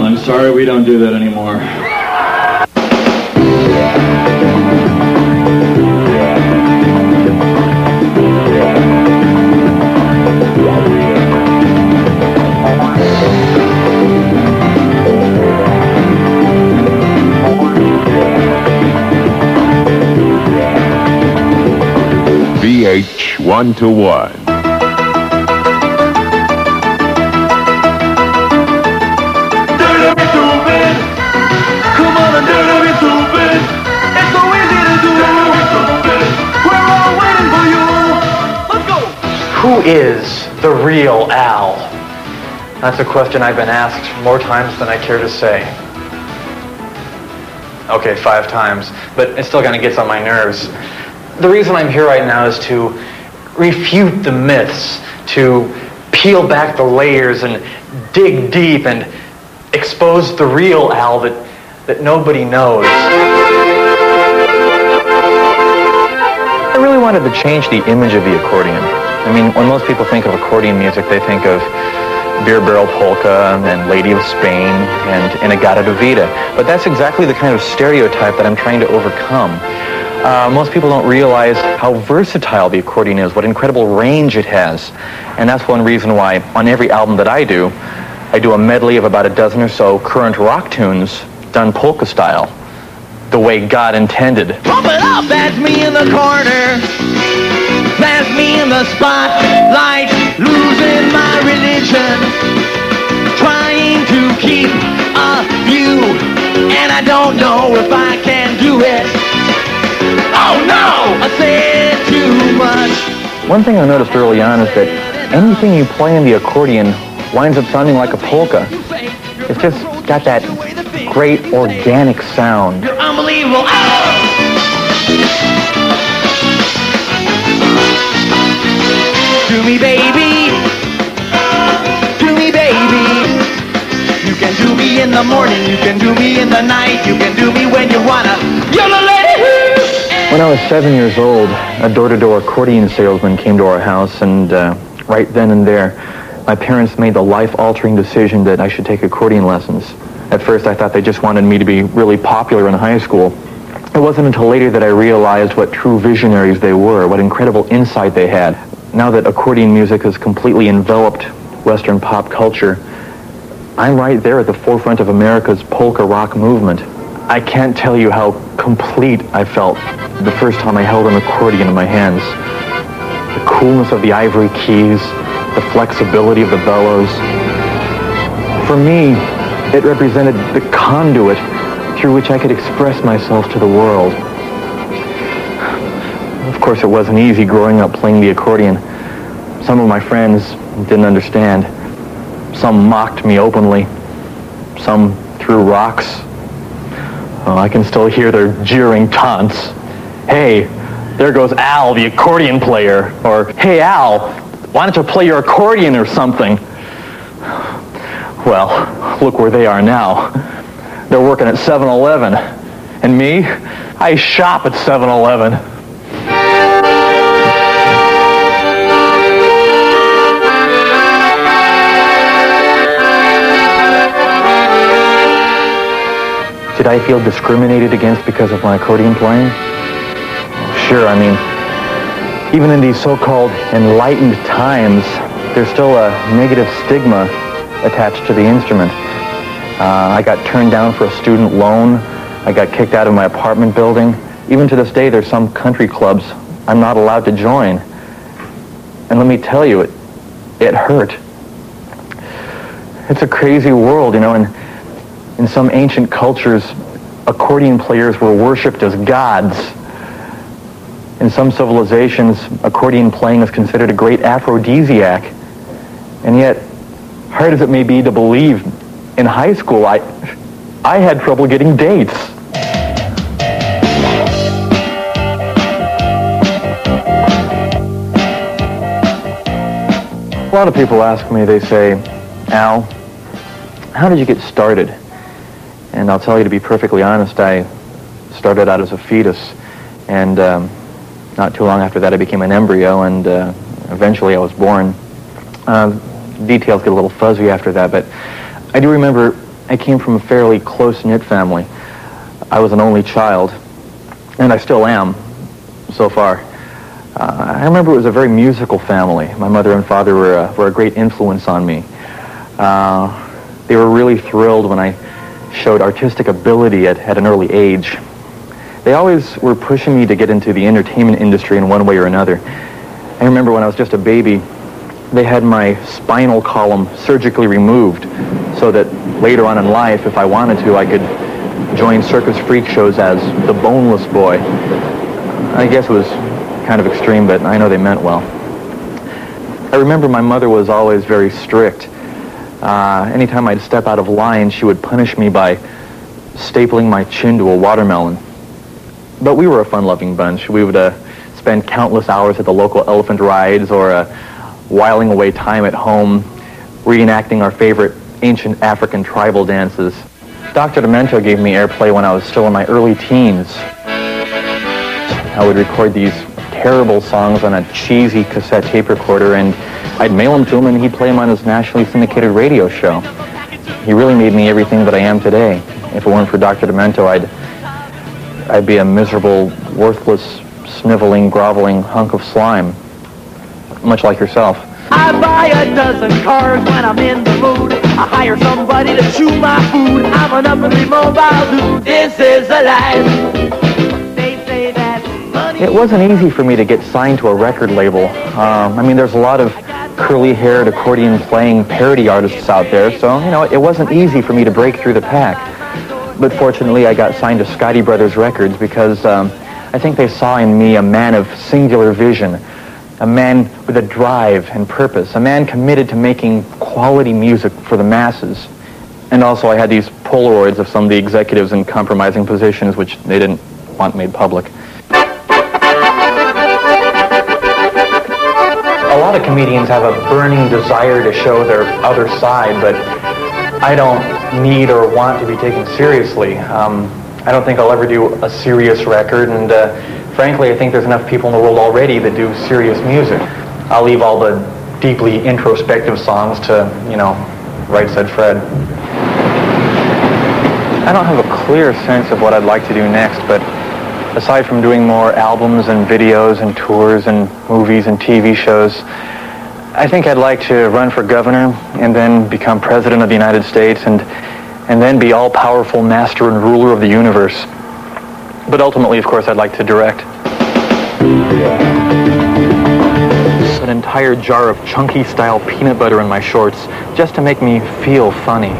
I'm sorry, we don't do that anymore. VH 1-to-1. Who is the real Al? That's a question I've been asked more times than I care to say. Okay, 5 times, but it still kind of gets on my nerves. The reason I'm here right now is to refute the myths, to peel back the layers and dig deep and expose the real Al that nobody knows. I really wanted to change the image of the accordion. I mean, when most people think of accordion music, they think of Beer Barrel Polka and Lady of Spain and In-A-Gadda-Da-Vida. But that's exactly the kind of stereotype that I'm trying to overcome. Most people don't realize how versatile the accordion is, what incredible range it has. And that's one reason why on every album that I do a medley of about a dozen or so current rock tunes done polka style, the way God intended. Pump it up, that's me in the corner. That's me in the spotlight, losing my religion, trying to keep a view, and I don't know if I can do it. Oh no, I said too much. One thing I noticed early on is that anything you play in the accordion winds up sounding like a polka. It's just got that great organic sound. You're unbelievable. Oh! Do me, baby. Do me, baby. You can do me in the morning. You can do me in the night. You can do me when you wanna. You're the lady. When I was 7 years old, a door-to-door accordion salesman came to our house, and right then and there, my parents made the life-altering decision that I should take accordion lessons. At first, I thought they just wanted me to be really popular in high school. It wasn't until later that I realized what true visionaries they were, what incredible insight they had. Now that accordion music has completely enveloped Western pop culture, I'm right there at the forefront of America's polka rock movement. I can't tell you how complete I felt the first time I held an accordion in my hands. The coolness of the ivory keys, the flexibility of the bellows. For me, it represented the conduit through which I could express myself to the world. Of course, it wasn't easy growing up playing the accordion. Some of my friends didn't understand. Some mocked me openly. Some threw rocks. Oh, I can still hear their jeering taunts. Hey, there goes Al, the accordion player. Or, hey, Al, why don't you play your accordion or something? Well, look where they are now. They're working at 7-Eleven. And me, I shop at 7-Eleven. Did I feel discriminated against because of my accordion playing? Sure, I mean, even in these so-called enlightened times, there's still a negative stigma attached to the instrument. I got turned down for a student loan. I got kicked out of my apartment building. Even to this day, there's some country clubs I'm not allowed to join. And let me tell you, it hurt. It's a crazy world, you know, and in some ancient cultures, accordion players were worshipped as gods. In some civilizations, accordion playing is considered a great aphrodisiac. And yet, hard as it may be to believe, in high school, I had trouble getting dates. A lot of people ask me, they say, Al, how did you get started? And I'll tell you, to be perfectly honest, I started out as a fetus, and not too long after that I became an embryo, and eventually I was born. Details get a little fuzzy after that, but I do remember I came from a fairly close-knit family. I was an only child, and I still am, so far. I remember it was a very musical family. My mother and father were a great influence on me. They were really thrilled when I showed artistic ability at an early age. They always were pushing me to get into the entertainment industry in one way or another. I remember when I was just a baby, they had my spinal column surgically removed so that later on in life, if I wanted to, I could join circus freak shows as the boneless boy. I guess it was kind of extreme, but I know they meant well. I remember my mother was always very strict. Anytime I'd step out of line, she would punish me by stapling my chin to a watermelon. But we were a fun-loving bunch. We would spend countless hours at the local elephant rides or whiling away time at home, reenacting our favorite ancient African tribal dances. Dr. Demento gave me airplay when I was still in my early teens. I would record these terrible songs on a cheesy cassette tape recorder, and I'd mail them to him, and he'd play them on his nationally syndicated radio show. He really made me everything that I am today. If it weren't for Dr. Demento, I'd be a miserable, worthless, sniveling, groveling hunk of slime, much like yourself. I buy a dozen cars when I'm in the mood. I hire somebody to chew my food. I'm an uppity mobile dude. This is a life. They say that money... It wasn't easy for me to get signed to a record label. I mean, there's a lot of curly-haired, accordion-playing parody artists out there, so, you know, it wasn't easy for me to break through the pack. But fortunately, I got signed to Scotty Brothers Records because I think they saw in me a man of singular vision, a man with a drive and purpose, a man committed to making quality music for the masses. And also I had these Polaroids of some of the executives in compromising positions which they didn't want made public. A lot of comedians have a burning desire to show their other side, but I don't need or want to be taken seriously. I don't think I'll ever do a serious record, and frankly, I think there's enough people in the world already that do serious music. I'll leave all the deeply introspective songs to, you know, Right Said Fred. I don't have a clear sense of what I'd like to do next, but aside from doing more albums and videos and tours and movies and TV shows, I think I'd like to run for governor and then become president of the United States and then be all-powerful master and ruler of the universe. But ultimately, of course, I'd like to direct. An entire jar of chunky-style peanut butter in my shorts just to make me feel funny.